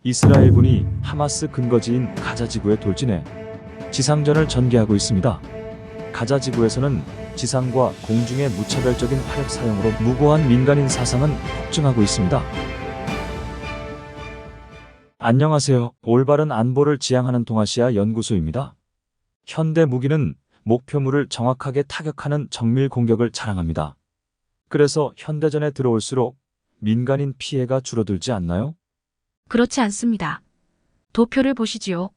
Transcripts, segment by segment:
이스라엘군이 하마스 근거지인 가자 지구에 돌진해 지상전을 전개하고 있습니다. 가자 지구에서는 지상과 공중의 무차별적인 화력 사용으로 무고한 민간인 사상은 폭증하고 있습니다. 안녕하세요. 올바른 안보를 지향하는 동아시아 연구소입니다. 현대 무기는 목표물을 정확하게 타격하는 정밀 공격을 자랑합니다. 그래서 현대전에 들어올수록 민간인 피해가 줄어들지 않나요? 그렇지 않습니다. 도표를 보시지요.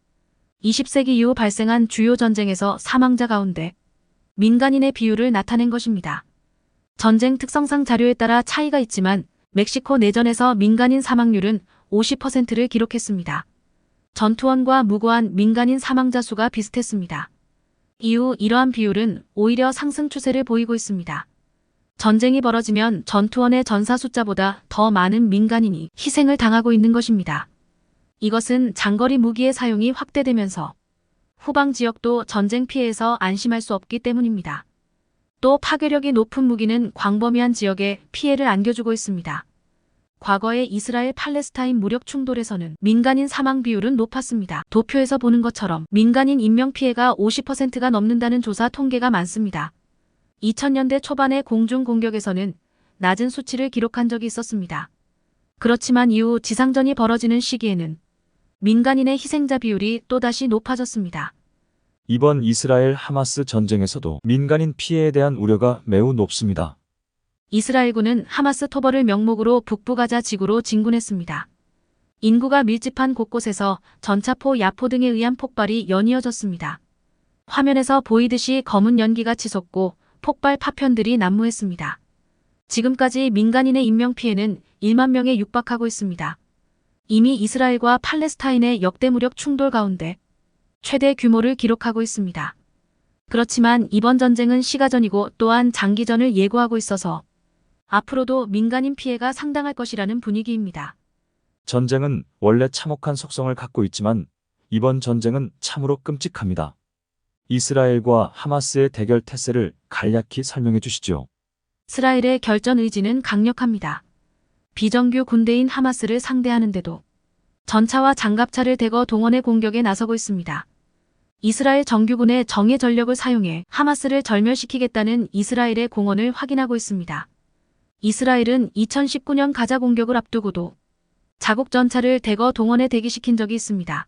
20세기 이후 발생한 주요 전쟁에서 사망자 가운데 민간인의 비율을 나타낸 것입니다. 전쟁 특성상 자료에 따라 차이가 있지만 멕시코 내전에서 민간인 사망률은 50%를 기록했습니다. 전투원과 무고한 민간인 사망자 수가 비슷했습니다. 이후 이러한 비율은 오히려 상승 추세를 보이고 있습니다. 전쟁이 벌어지면 전투원의 전사 숫자보다 더 많은 민간인이 희생을 당하고 있는 것입니다. 이것은 장거리 무기의 사용이 확대되면서 후방 지역도 전쟁 피해에서 안심할 수 없기 때문입니다. 또 파괴력이 높은 무기는 광범위한 지역에 피해를 안겨주고 있습니다. 과거의 이스라엘 팔레스타인 무력 충돌에서는 민간인 사망 비율은 높았습니다. 도표에서 보는 것처럼 민간인 인명피해가 50%가 넘는다는 조사 통계가 많습니다. 2000년대 초반의 공중 공격에서는 낮은 수치를 기록한 적이 있었습니다. 그렇지만 이후 지상전이 벌어지는 시기에는 민간인의 희생자 비율이 또다시 높아졌습니다. 이번 이스라엘 하마스 전쟁에서도 민간인 피해에 대한 우려가 매우 높습니다. 이스라엘군은 하마스 토벌을 명목으로 북부 가자 지구로 진군했습니다. 인구가 밀집한 곳곳에서 전차포, 야포 등에 의한 폭발이 연이어졌습니다. 화면에서 보이듯이 검은 연기가 치솟고 폭발 파편들이 난무했습니다. 지금까지 민간인의 인명피해는 1만 명에 육박하고 있습니다. 이미 이스라엘과 팔레스타인의 역대 무력 충돌 가운데 최대 규모를 기록하고 있습니다. 그렇지만 이번 전쟁은 시가전이고 또한 장기전을 예고하고 있어서 앞으로도 민간인 피해가 상당할 것이라는 분위기입니다. 전쟁은 원래 참혹한 속성을 갖고 있지만 이번 전쟁은 참으로 끔찍합니다. 이스라엘과 하마스의 대결 태세를 간략히 설명해 주시죠. 이스라엘의 결전 의지는 강력합니다. 비정규 군대인 하마스를 상대하는데도 전차와 장갑차를 대거 동원해 공격에 나서고 있습니다. 이스라엘 정규군의 정예 전력을 사용해 하마스를 절멸시키겠다는 이스라엘의 공언을 확인하고 있습니다. 이스라엘은 2019년 가자 공격을 앞두고도 자국 전차를 대거 동원해 대기시킨 적이 있습니다.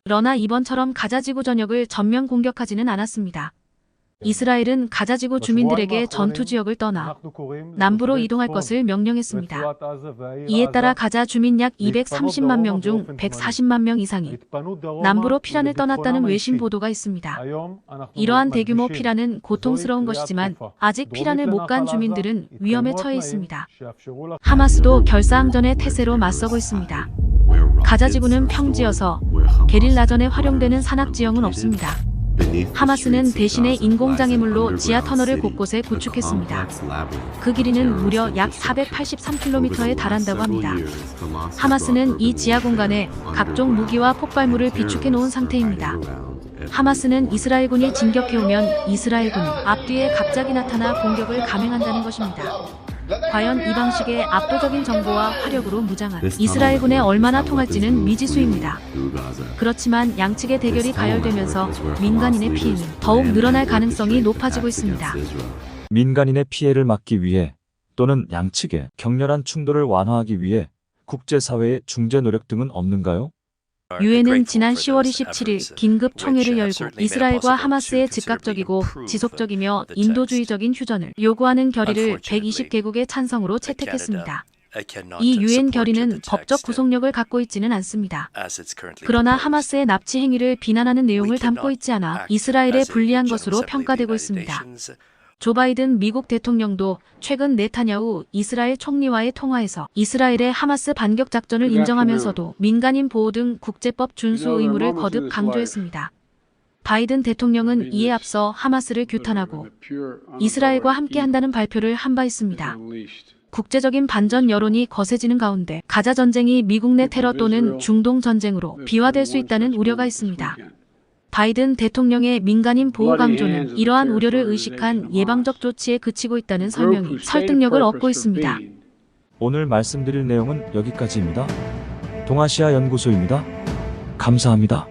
그러나 이번처럼 가자지구 전역을 전면 공격하지는 않았습니다. 이스라엘은 가자지구 주민들에게 전투 지역을 떠나 남부로 이동할 것을 명령했습니다. 이에 따라 가자 주민 약 230만 명 중 140만 명 이상이 남부로 피란을 떠났다는 외신 보도가 있습니다. 이러한 대규모 피란은 고통스러운 것이지만 아직 피란을 못 간 주민들은 위험에 처해 있습니다. 하마스도 결사항전의 태세로 맞서고 있습니다. 가자지구는 평지여서 게릴라전에 활용되는 산악지형은 없습니다. 하마스는 대신에 인공장애물로 지하 터널을 곳곳에 구축했습니다. 그 길이는 무려 약 483km에 달한다고 합니다. 하마스는 이 지하 공간에 각종 무기와 폭발물을 비축해 놓은 상태입니다. 하마스는 이스라엘군이 진격해오면 이스라엘군이 앞뒤에 갑자기 나타나 공격을 감행한다는 것입니다. 과연 이 방식의 압도적인 정보와 화력으로 무장한 이스라엘군에 얼마나 통할지는 미지수입니다. 그렇지만 양측의 대결이 가열되면서 민간인의 피해는 더욱 늘어날 가능성이 높아지고 있습니다. 민간인의 피해를 막기 위해 또는 양측의 격렬한 충돌을 완화하기 위해 국제사회의 중재 노력 등은 없는가요? 유엔은 지난 10월 27일 긴급 총회를 열고 이스라엘과 하마스의 즉각적이고 지속적이며 인도주의적인 휴전을 요구하는 결의를 120개국의 찬성으로 채택했습니다. 이 유엔 결의는 법적 구속력을 갖고 있지는 않습니다. 그러나 하마스의 납치 행위를 비난하는 내용을 담고 있지 않아 이스라엘에 불리한 것으로 평가되고 있습니다. 조 바이든 미국 대통령도 최근 네타냐후 이스라엘 총리와의 통화에서 이스라엘의 하마스 반격 작전을 인정하면서도 민간인 보호 등 국제법 준수 의무를 거듭 강조했습니다. 바이든 대통령은 이에 앞서 하마스를 규탄하고 이스라엘과 함께한다는 발표를 한 바 있습니다. 국제적인 반전 여론이 거세지는 가운데 가자 전쟁이 미국 내 테러 또는 중동 전쟁으로 비화될 수 있다는 우려가 있습니다. 바이든 대통령의 민간인 보호 강조는 이러한 우려를 의식한 예방적 조치에 그치고 있다는 설명이 설득력을 얻고 있습니다. 오늘 말씀드릴 내용은 여기까지입니다. 동아시아 연구소입니다. 감사합니다.